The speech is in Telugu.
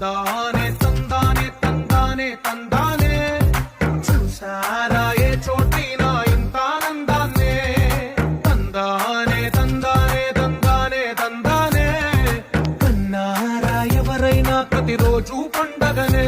తందానే తందానే తందానే తందానే చూసారా ఏ చోటైనా ఇంత ఆనందాన్నే తందానే తందానే తందానే తందానే కన్నారా ఎవరైనా ప్రతిరోజు పండగనే